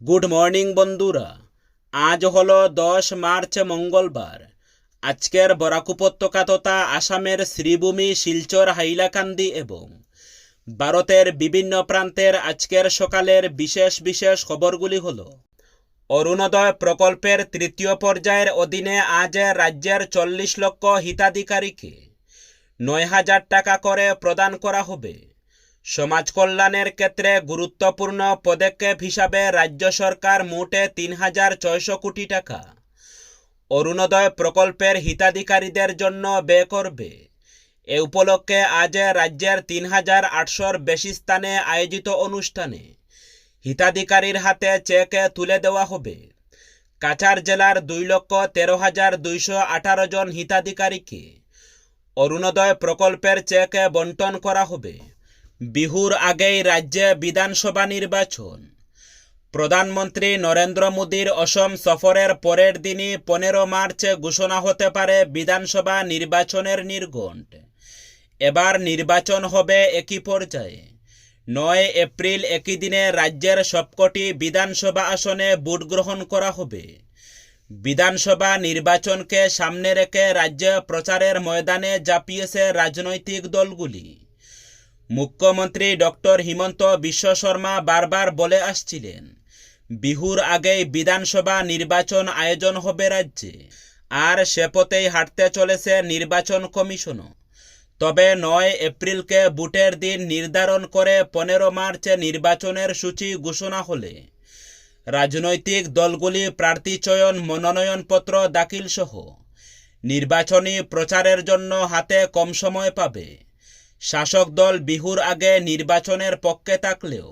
Good morning বন্ধুরা, আজ হলো 10 মার্চ মঙ্গলবার। আজকের বরাক উপত্যকা তথা আসামের শ্রীভূমি, শিলচর, হাইলাকান্দি এবং ভারতের বিভিন্ন প্রান্তের আজকের সকালের বিশেষ বিশেষ খবরগুলি হলো: অরুণোদয় প্রকল্পের তৃতীয় পর্যায়ের অধীনে আজ রাজ্যের 40 লক্ষ হিতাধিকারীকে 9,000 টাকা করে প্রদান করা হবে। সমাজ কল্যাণের ক্ষেত্রে গুরুত্বপূর্ণ পদক্ষেপ হিসাবে রাজ্য সরকার মোট 3,600 কোটি টাকা অরুণোদয় প্রকল্পের হিতাধিকারীদের জন্য ব্যয় করবে। এ উপলক্ষে আজ রাজ্যের 3,800-র বেশি স্থানে আয়োজিত অনুষ্ঠানে হিতাধিকারীর হাতে চেক তুলে দেওয়া হবে। কাছাড় জেলার 2,13,218 জন হিতাধিকারীকে অরুণোদয় প্রকল্পের চেক বন্টন করা হবে। বিহুর আগেই রাজ্যে বিধানসভা নির্বাচন। প্রধানমন্ত্রী নরেন্দ্র মোদীর অসম সফরের পরের দিনই 15 মার্চ ঘোষণা হতে পারে বিধানসভা নির্বাচনের নির্ঘণ্ট। এবার নির্বাচন হবে একই পর্যায়ে। 9 এপ্রিল একই দিনে রাজ্যের সবকটি বিধানসভা আসনে ভোট গ্রহণ করা হবে। বিধানসভা নির্বাচনকে সামনে রেখে রাজ্যে প্রচারের ময়দানে ঝাঁপিয়েছে রাজনৈতিক দলগুলি। মুখ্যমন্ত্রী ডক্টর হিমন্ত বিশ্ব শর্মা বারবার বলে আসছিলেন, বিহুর আগেই বিধানসভা নির্বাচন আয়োজন হবে রাজ্যে, আর সে পথেই হাঁটতে চলেছে নির্বাচন কমিশনও। তবে 9 এপ্রিলকে ভোটের দিন নির্ধারণ করে 15 মার্চ নির্বাচনের সূচি ঘোষণা হলে রাজনৈতিক দলগুলি প্রার্থী চয়ন, মনোনয়নপত্র দাখিল সহ নির্বাচনী প্রচারের জন্য হাতে কম সময় পাবে। শাসক দল বিহুর আগে নির্বাচনের পক্ষে থাকলেও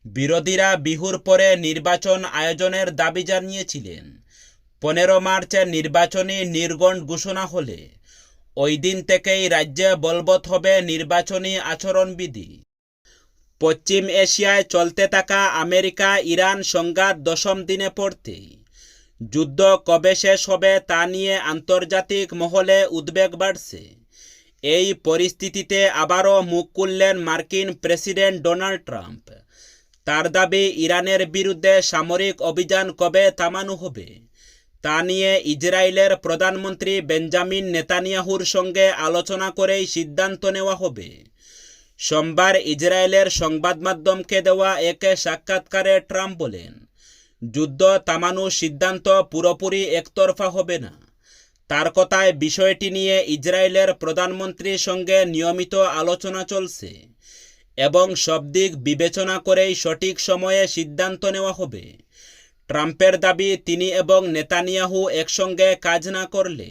বিরোধীরা বিহুর পরে নির্বাচন আয়োজনের দাবি জানিয়েছিলেন। 15 মার্চে নির্বাচনী নির্ঘণ্ট ঘোষণা হলে ওই দিন থেকেই রাজ্যে বলবৎ হবে নির্বাচনী আচরণবিধি। পশ্চিম এশিয়ায় চলতে থাকা আমেরিকা ইরান সংঘাত 10ম দিনে পড়তেই যুদ্ধ কবে শেষ হবে তা নিয়ে আন্তর্জাতিক মহলে উদ্বেগ বাড়ছে। এই পরিস্থিতিতে আবারও মুখ খুললেন মার্কিন প্রেসিডেন্ট ডোনাল্ড ট্রাম্প। তার দাবি, ইরানের বিরুদ্ধে সামরিক অভিযান কবে থামানো হবে তা নিয়ে ইসরায়েলের প্রধানমন্ত্রী বেঞ্জামিন নেতানিয়াহুর সঙ্গে আলোচনা করেই সিদ্ধান্ত নেওয়া হবে। সোমবার ইসরায়েলের সংবাদ মাধ্যমকে দেওয়া এক সাক্ষাৎকারে ট্রাম্প বলেন, যুদ্ধ থামানোর সিদ্ধান্ত পুরোপুরি একতরফা হবে না। তার কথায় বিষয়টি নিয়ে ইসরায়েলের প্রধানমন্ত্রীর সঙ্গে নিয়মিত আলোচনা চলছে এবং সব দিক বিবেচনা করেই সঠিক সময়ে সিদ্ধান্ত নেওয়া হবে। ট্রাম্পের দাবি, তিনি এবং নেতানিয়াহু একসঙ্গে কাজ না করলে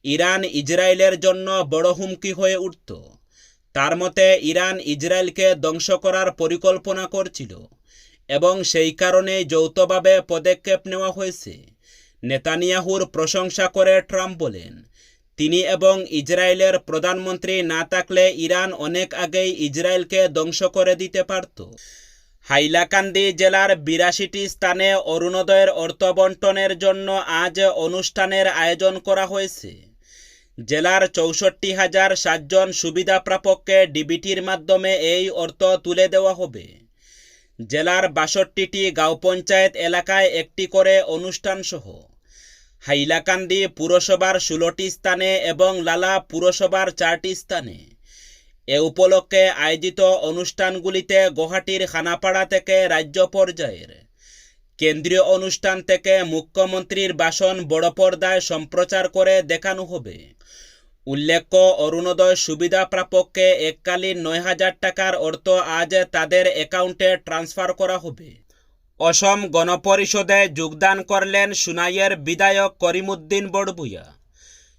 ইরান ইসরায়েলের জন্য বড় হুমকি হয়ে উঠত। তার মতে, ইরান ইসরায়েলকে ধ্বংস করার পরিকল্পনা করছিল এবং সেই কারণেই যৌথভাবে পদক্ষেপ নেওয়া হয়েছে। নেতানিয়াহুর প্রশংসা করে ট্রাম্প বলেন, তিনি এবং ইসরায়েলের প্রধানমন্ত্রী না থাকলে ইরান অনেক আগেই ইসরায়েলকে ধ্বংস করে দিতে পারত। হাইলাকান্দি জেলার 82টি স্থানে অরুণোদয়ের অর্থ বন্টনের জন্য আজ অনুষ্ঠানের আয়োজন করা হয়েছে। জেলার 64,007 জন সুবিধাপ্রাপককে ডিবিটির মাধ্যমে এই অর্থ তুলে দেওয়া হবে। জেলার 62টি গাঁও পঞ্চায়েত এলাকায় একটি করে অনুষ্ঠান সহ হাইলাকান্দি পুরসভার 16টি স্থানে এবং লালা পুরসভার 4টি স্থানে এ উপলক্ষে আয়োজিত অনুষ্ঠানগুলিতে গুয়াহাটির খানাপাড়া থেকে রাজ্য পর্যায়ের কেন্দ্রীয় অনুষ্ঠান থেকে মুখ্যমন্ত্রীর ভাষণ বড় পর্দায় সম্প্রচার করে দেখানো হবে। উল্লেখ্য, অরুণোদয় সুবিধা প্রাপককে এককালীন 9,000 টাকার অর্থ আজ তাদের অ্যাকাউন্টে ট্রান্সফার করা হবে। অসম গণপরিষদে যোগদান করলেন সুনাইয়ের বিধায়ক করিমউদ্দিন বড়ভূঁইয়া।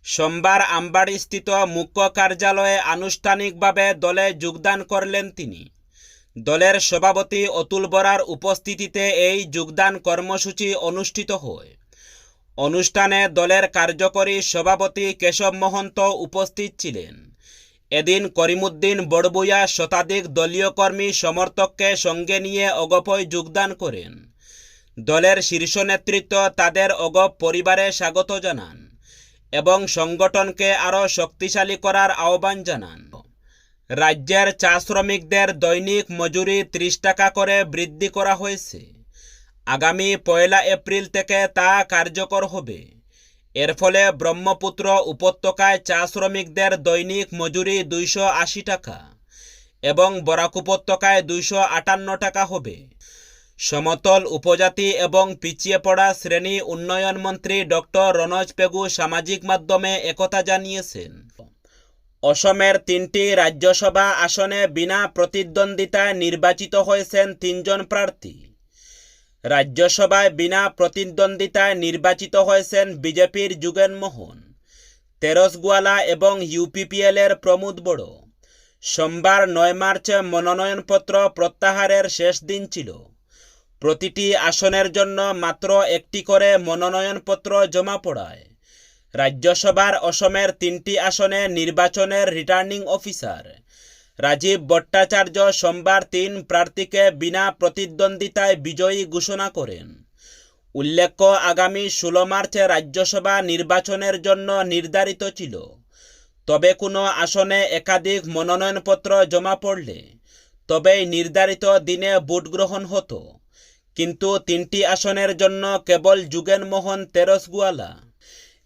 সোমবার আমবাড়িস্থিত মুখ্য কার্যালয়ে আনুষ্ঠানিকভাবে দলে যোগদান করলেন তিনি। দলের সভাপতি অতুল বরার উপস্থিতিতে এই যোগদান কর্মসূচি অনুষ্ঠিত হয়। অনুষ্ঠানে দলের কার্যকরী সভাপতি কেশব মহন্ত উপস্থিত ছিলেন। এদিন করিমউদ্দিন বড়ভূঁইয়া শতাধিক দলীয় কর্মী সমর্থককে সঙ্গে নিয়ে অগপয় যোগদান করেন। দলের শীর্ষ নেতৃত্ব তাদের অগপ পরিবারে স্বাগত জানান এবং সংগঠনকে আরও শক্তিশালী করার আহ্বান জানান। রাজ্যের চা শ্রমিকদের দৈনিক মজুরি 30 টাকা করে বৃদ্ধি করা হয়েছে। আগামী 1 এপ্রিল থেকে তা কার্যকর হবে। এর ফলে ব্রহ্মপুত্র উপত্যকায় চা শ্রমিকদের দৈনিক মজুরি 280 টাকা এবং বরাক উপত্যকায় 258 টাকা হবে। সমতল উপজাতি এবং পিছিয়ে পড়া শ্রেণী উন্নয়ন মন্ত্রী ডক্টর রনজ পেগু সামাজিক মাধ্যমে একথা জানিয়েছেন। অসমের 3টি রাজ্যসভা আসনে বিনা প্রতিদ্বন্দ্বিতায় নির্বাচিত হয়েছেন 3 জন প্রার্থী। রাজ্যসভায় বিনা প্রতিদ্বন্দ্বিতায় নির্বাচিত হয়েছেন বিজেপির যুগেন মোহন, তেরসগোয়ালা এবং ইউপিপিএলের প্রমোদ বড়ো। সোমবার 9 মার্চ মনোনয়নপত্র প্রত্যাহারের শেষ দিন ছিল। প্রতিটি আসনের জন্য মাত্র একটি করে মনোনয়নপত্র জমা পড়ায়। রাজ্যসভার অসমের 3টি আসনে নির্বাচনের রিটার্নিং অফিসার রাজীব ভট্টাচার্য সোমবার 3 প্রার্থীকে বিনা প্রতিদ্বন্দ্বিতায় বিজয়ী ঘোষণা করেন। উল্লেখ্য, আগামী 16 মার্চে রাজ্যসভা নির্বাচনের জন্য নির্ধারিত ছিল। তবে কোনো আসনে একাধিক মনোনয়নপত্র জমা পড়লে তবেই নির্ধারিত দিনে ভোট গ্রহণ হতো। কিন্তু 3টি আসনের জন্য কেবল যুগেন মোহন তেরসগোয়ালা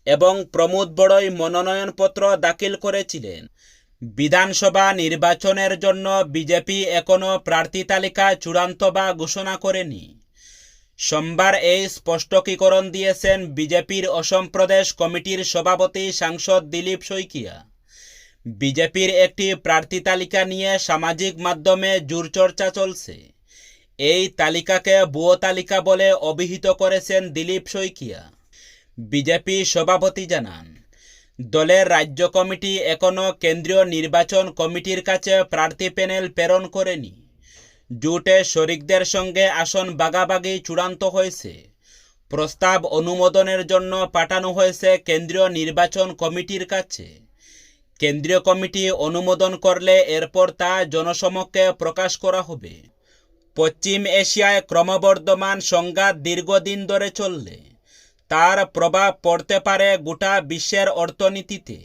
এবং প্রমোদ বড়োই মনোনয়নপত্র দাখিল করেছিলেন। বিধানসভা নির্বাচনের জন্য বিজেপি এখনও প্রার্থী তালিকা চূড়ান্ত বা ঘোষণা করেনি। সোমবার এই স্পষ্টীকরণ দিয়েছেন বিজেপির অসম প্রদেশ কমিটির সভাপতি সাংসদ দিলীপ শইকিয়া। বিজেপির একটি প্রার্থী তালিকা নিয়ে সামাজিক মাধ্যমে জোরচর্চা চলছে। এই তালিকাকে ভুয়ো তালিকা বলে অভিহিত করেছেন দিলীপ শইকিয়া। বিজেপি সভাপতি জানান, দলের রাজ্য কমিটি এখনও কেন্দ্রীয় নির্বাচন কমিটির কাছে প্রার্থী প্যানেল প্রেরণ করেনি। জোটে শরিকদের সঙ্গে আসন ভাগাভাগি চূড়ান্ত হয়েছে। প্রস্তাব অনুমোদনের জন্য পাঠানো হয়েছে কেন্দ্রীয় নির্বাচন কমিটির কাছে। কেন্দ্রীয় কমিটি অনুমোদন করলে এরপর তা জনসমক্ষে প্রকাশ করা হবে। পশ্চিম এশিয়ায় ক্রমবর্ধমান সংঘাত দীর্ঘদিন ধরে চললে তার প্রভাব পড়তে পারে গোটা বিশ্বের অর্থনীতিতে।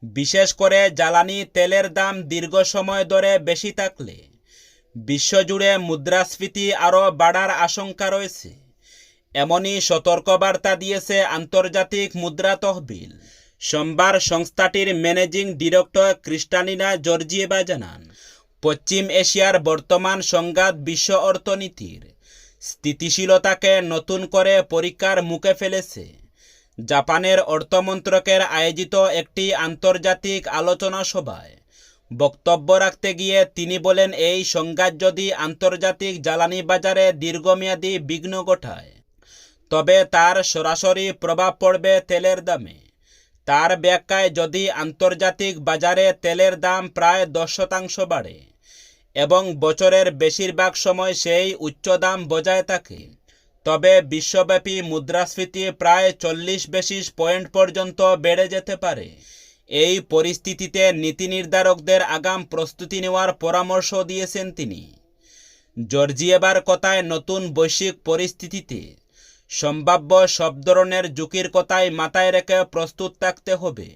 বিশেষ করে জ্বালানি তেলের দাম দীর্ঘ সময় ধরে বেশি থাকলে বিশ্বজুড়ে মুদ্রাস্ফীতি আরও বাড়ার আশঙ্কা রয়েছে। এমনই সতর্কবার্তা দিয়েছে আন্তর্জাতিক মুদ্রা তহবিল। সোমবার সংস্থাটির ম্যানেজিং ডিরেক্টর ক্রিস্টালিনা জর্জিয়েভা জানান, পশ্চিম এশিয়ার বর্তমান সংঘাত বিশ্ব অর্থনীতির স্থিতিশীলতাকে নতুন করে পরীক্ষার মুখে ফেলেছে। জাপানের অর্থমন্ত্রকের আয়োজিত একটি আন্তর্জাতিক আলোচনা সভায় বক্তব্য রাখতে গিয়ে তিনি বলেন, এই সংঘাত যদি আন্তর্জাতিক জ্বালানি বাজারে দীর্ঘমেয়াদী বিঘ্ন ঘটায় তবে তার সরাসরি প্রভাব পড়বে তেলের দামে। তার ব্যাখ্যায়, যদি আন্তর্জাতিক বাজারে তেলের দাম প্রায় 10% বাড়ে এবং বছরের বেশিরভাগ সময় সেই উচ্চ দাম বজায় থাকে, তবে বিশ্বব্যাপী মুদ্রাস্ফীতি প্রায় 40 বেসিস পয়েন্ট পর্যন্ত বেড়ে যেতে পারে। এই পরিস্থিতিতে নীতি নির্ধারকদের আগাম প্রস্তুতি নেওয়ার পরামর্শ দিয়েছেন তিনি। জর্জিয়েভার কথায়, নতুন বৈশ্বিক পরিস্থিতিতে সম্ভাব্য সব ধরনের ঝুঁকির কথাই মাথায় রেখে প্রস্তুত থাকতে হবে।